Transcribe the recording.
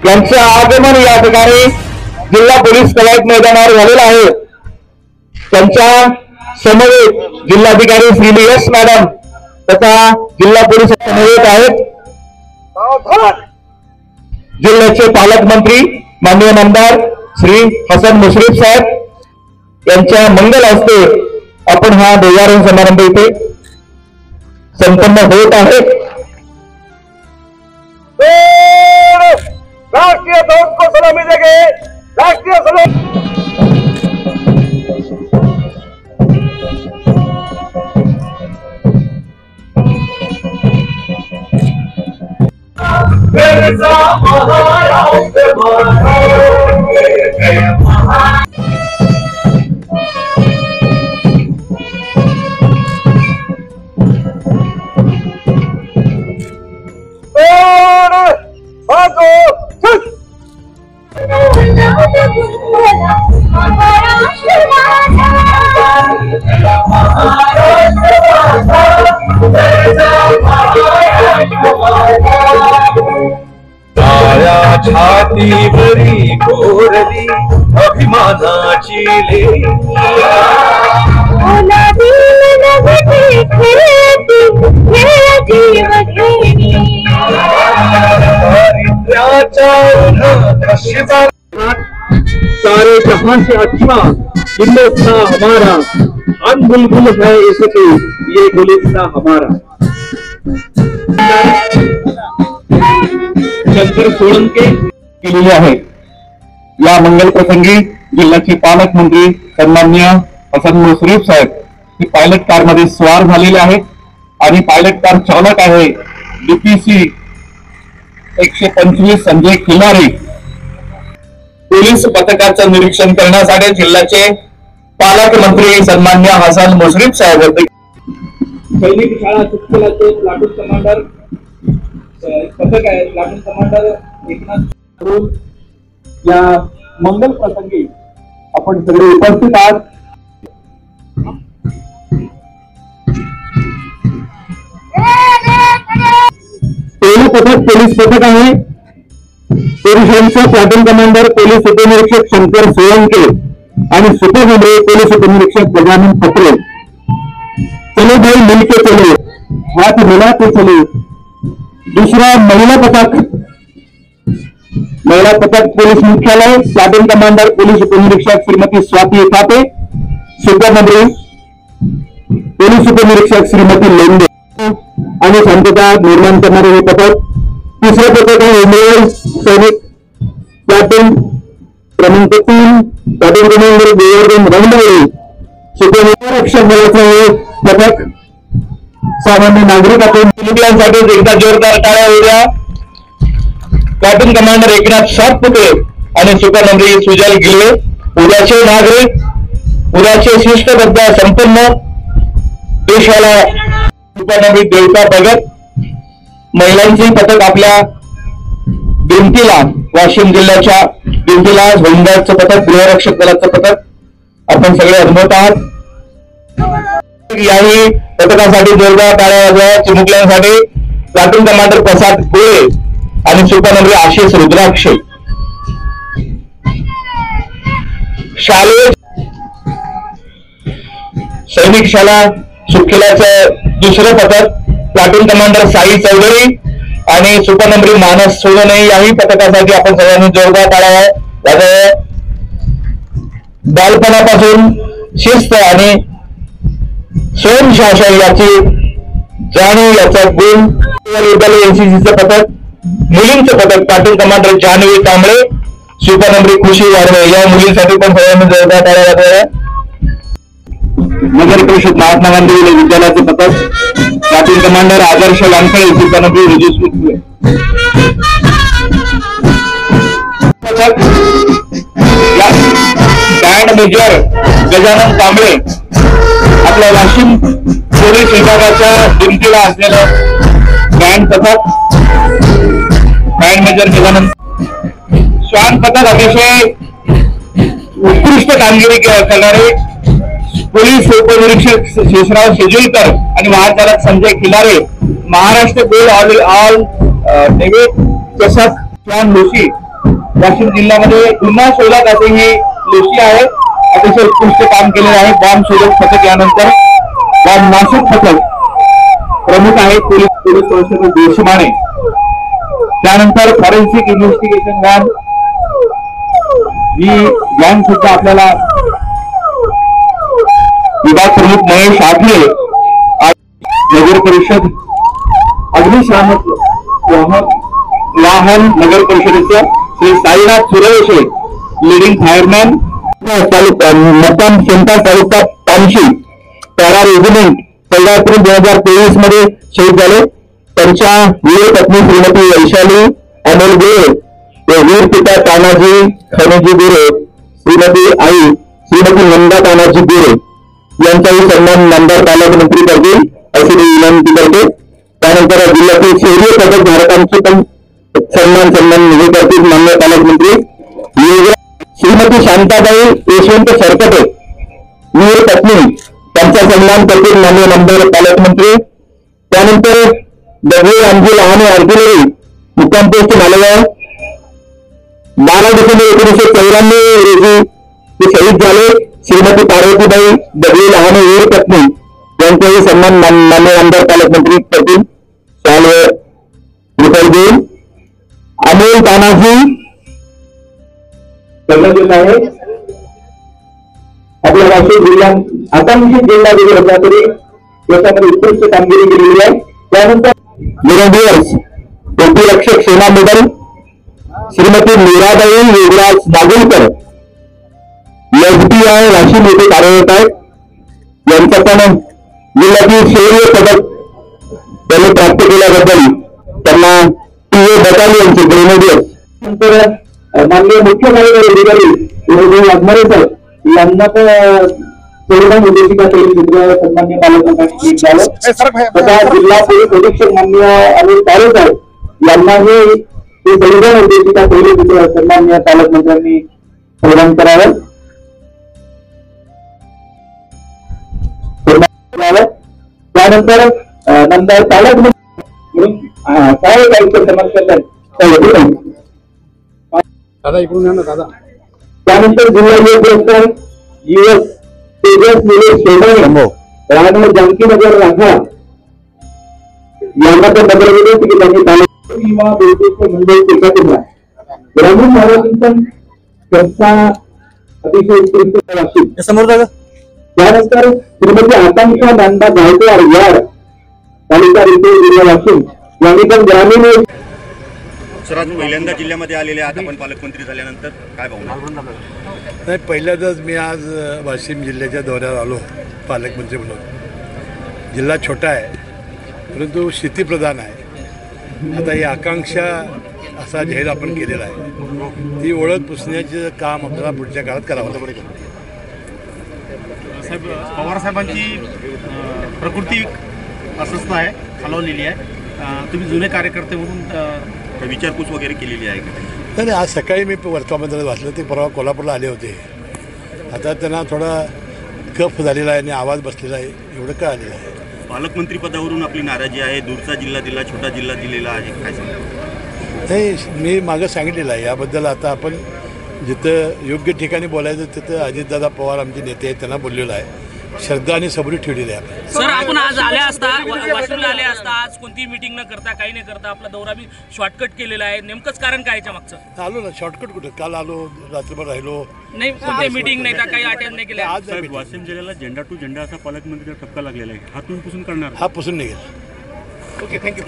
यांचं आगमन या ठिकाणी जिल्हा पोलीस कवायत मैदानावर झालेलं आहे। त्यांच्या समवेत जिल्हाधिकारी श्री एस मॅडम तथा जिल्हा पोलीस समवेत आहेत। जिल्ह्याचे पालकमंत्री माननीय आमदार श्री हसन मुश्रीफ साहेब यांच्या मंगल हस्ते आपण हा ध्वजारोहण समारंभ इथे संपन्न होत आहे। राष्ट्रीय ध्वज को सलामी देंगे। राष्ट्रीय सलामी छातीवरी कोरली अभिमानाची सारे जहां से अच्छा हिंदुस्तान हमारा, हम बुलबुल है इसके ये गुलिस्तान हमारा। शंकर सोळंके केलेली आहे। या मंगल प्रसंगी जिल्ह्याचे पालकमंत्री सन्माननीय हसन मुश्रीफ साहेब ही पायलट कार मध्ये स्वार झालेले आहेत आणि पायलट कार चालक आहे DPC 125 संजय खिलारे। पोलीस पथकाचं निरीक्षण करण्यासाठी जिल्ह्याचे पालकमंत्री सन्माननीय हसन मुश्रीफ साहेब होते। सैनिक शाळा सुखलाचे प्लाटून कमांडर पथक आहे। प्लाटून कमांडर एकनाथ या मंगल प्रसंगी आपण सगळे उपस्थित आहात। पहिलं पथक पोलीस पथक आहे। पोलिसांचा प्लाटून कमांडर पोलीस उपनिरीक्षक शंकर सोळंके आणि सुपरमंडळ पोलीस उपनिरीक्षक गजानन पत्रे। चलो भाई मिलके चलो, हाथ मिला के चलो। दूसरा महिला पथक पोलीस मुख्यालय प्लाटून कमांडर पोलीस उपनिरीक्षक श्रीमती स्वाती एकापे, सुपरमंडळ पोलीस उपनिरीक्षक श्रीमती लेंडे आणि शांतता निर्माण करणारे हे पथक। तिसरे पथक आहे सैनिक प्लाटून क्रमांक 3 प्लाटून कमांडर गोवर्धन रंगवळे, सुपररक्षक दलाचे हे पथक। सामान्य नागरिकातून मुलांसाठी एकदा जोरदार टाळ्या होत्या। प्लाटून कमांडर एकनाथ सातपुते आणि सुपरमंत्री सुजल गिले। उद्याचे नागरिक, उद्याचे शिस्तबद्ध संपन्न देशाला सुपरमंत्री देवता भगत। महिलांचे पथक आपल्या दिमतीला, वाशिम जिल्ह्याच्या दिमतीला होमगार्डचं पथक, गृहरक्षक दलाचं पथक आपण सगळे अनुभवत आहात। याही पथकासाठी जोरदार टाळ्या वाजवा। चिमुकल्यांसाठी प्लाटून कमांडर प्रसाद गोळे आणि सुपरमंत्री आशिष रुद्राक्षे। शालेय सैनिक शाळा सुखिलाचं दुसरं पथक प्लाटून कमांडर साई चौधरी आणि सुपरमंत्री मानस सोनवणे। याही पथकासाठी आपण सगळ्यांनी जोरदार टाळ्या वाजवा। बालपणापासून शिस्त आणि स्वयंशासन याची जाणीव, याचा गुण NCCचं पथक, मुलींचं पथक प्लाटून कमांडर जान्हवी कांबळे, सुपरमंत्री खुशी वारवे। या मुलींसाठी पण सगळ्यांनी जोरदार टाळ्या वाजवा। नगर परिषद महात्मा गांधी विद्यालयाचे पथक प्लाटून कमांडर आदर्श लांखळे, सुपरमंत्री रजस्वी बँड मेजर गजानन कांबळे आपल्या वाशिम पोलीस विभागाच्या दिमतीला असलेलं बँड पथक, बँड मेजर गजानन। श्वान पथक अतिशय उत्कृष्ट कामगिरी करणारे पोलीस उपनिरीक्षक शेषराव शेजुलकर आणि महाचालक Sanjay Khilare. Maharashtra gold all David चषक श्वान जोशी वाशिम जिल्ह्यामध्ये पुन्हा 16 तासे हे दोषी आहे अतिशय उत्कृष्ट काम केलेलं आहे. बॉम्ब शोधक पथक यानंतर बॉम्ब नाशक पथक प्रमुख आहे पोलीस कॉन्स्टेबल देशमाने. त्यानंतर फॉरेन्सिक इन्व्हेस्टिगेशन व्हॅन ही व्हॅन सुद्धा आपल्याला विभाग प्रमुख महेश आठले, नगर परिषद अग्निशामक वाहन नगर परिषदेचं श्री साईनाथ सुरेश लिडिंग फायरमॅन, मतदान सेंटर तालुका पानशी पॅरा रेजिमेंट 15 एप्रिल 2023 मध्ये शहीद झाले. त्यांच्या वीर पत्नी श्रीमती वैशाली अमोल गोरे व वीर पिता तानाजी खनेजी गोरे, श्रीमती आई श्रीमती नंदा तानाजी गोरे यांचाही सन्मान नामदार पालकमंत्री करतील अशी मी विनंती करते. त्यानंतर जिल्ह्यातील शहरी पदक धारकांची पण सन्मान हे करतील माननीय पालकमंत्री. श्रीमती शांताबाई यशवंत सरकटे वीर पत्नी त्यांचा सन्मान करतील माननीय नामदार पालकमंत्री. त्यानंतर दगडे रामजी लहाने आर्टिलरी मुक्काम पोस्ट मालेगाव 12 डिसेंबर 1994 रोजी ते शहीद झाले. श्रीमती पार्वतीबाई दगडे लहाने वीर पत्नी यांचाही सन्मान माननीय आमदार पालकमंत्री करतील. रुपये देऊन अमोल तानाजी करण्यात आहे. आपल्या वाशिम जिल्ह्यात आकांक्षित जिल्हा दिला होता तरी याच्यामध्ये उत्कृष्ट कामगिरी केलेली आहे. त्यानंतर व्हिडिओज प्रतिरक्षक सेना मेडल श्रीमती मीराबाई योगराज नागुलकर SBI वाशिम येथे कार्यरत आहेत. यांचा पण जिल्ह्यातील शौर्य पदक त्यांनी प्राप्त केल्याबद्दल त्यांना PA बटालियनचे ग्रेनेडियर. नंतर माननीय मुख्य कार्यकारी अधिकारी वाघमारे सर यांना पण संविधान उद्देशिका क्षेत्र सन्मान्य पालकमंत्र्यांनी झालं. तथा जिल्हा पोलीस अधीक्षक माननीय अनिल तारे साहेब यांनाही ते संविधान उद्देशिका चित्र सन्मान्य पालकमंत्र्यांनी प्रदान करावं. त्यानंतर नंतर पालकमंत्री म्हणून काय काही सन्मान करतात. त्यानंतर जिल्हा पुरस्कार US तेजस निलेश सोनवणे राहणार जानकीनगर राठा यांना पण बदल दिले की त्यांनी तालुका मंडळ एकात्मिक ग्रामीण भागातून संस्था अतिशय उत्कृष्ट वाशिम. त्यानंतर श्रीमती आकांक्षा नांदा गायकवाड यार तालुका जिल्हा वाशिम यांनी पण ग्रामीण. सर आज पहिल्यांदा जिल्ह्यामध्ये आलेले आता पण पालकमंत्री झाल्यानंतर काय भावना? नाही, पहिल्यांदाच मी आज वाशिम जिल्ह्याच्या दौऱ्यावर आलो पालकमंत्री म्हणून. जिल्हा छोटा आहे परंतु शेतीप्रधान आहे. आता ही आकांक्षा असा जाहीर आपण केलेला आहे, ती ओळख पुसण्याचं काम आपल्याला पुढच्या काळात करावं लागेल. साहेब पवारसाहेबांची प्रकृती अस्वस्थ आहे, खालावलेली आहे. तुम्ही जुने कार्यकर्ते म्हणून विचारपूस वगैरे केलेली आहे का? नाही, आज सकाळी मी वर्तमानपत्रात वाचलं, ते परवा कोल्हापूरला आले होते. आता त्यांना थोडा कफ झालेला आहे आणि आवाज बसलेला आहे, एवढं काय आलेलं आहे. पालकमंत्री पदावरून आपली नाराजी आहे, दूरचा जिल्हा दिला, छोटा जिल्हा दिलेला आहे, काय सांगा? नाही, मी मागं सांगितलेलं आहे याबद्दल. आता आपण जिथं योग्य ठिकाणी बोलायचं तिथं अजितदादा पवार आमचे नेते आहेत त्यांना बोललेलं आहे. श्रद्धा आणि सबरी ठेवलेली आहे आपण. सर, आपण आज आले असता वाशिमला आले असता आज कोणतीही मीटिंग न करता काही नाही करता आपला दौरा बी शॉर्टकट केलेला आहे. नेमकंच कारण काय याच्या मागचं? आलो ना, शॉर्टकट कुठं, काल आलो, रात्रभर राहिलो नाही, कोणती मीटिंग नाही का, काही अटेंड नाही केलं. आज वाशिम जिल्ह्याला झेंडा टू झेंडा असा पालकमंत्र्यांचा ठपका लागलेला आहे, हा तुम्ही पुसून करणार? हा पुसून निघेल. Okay, thank you.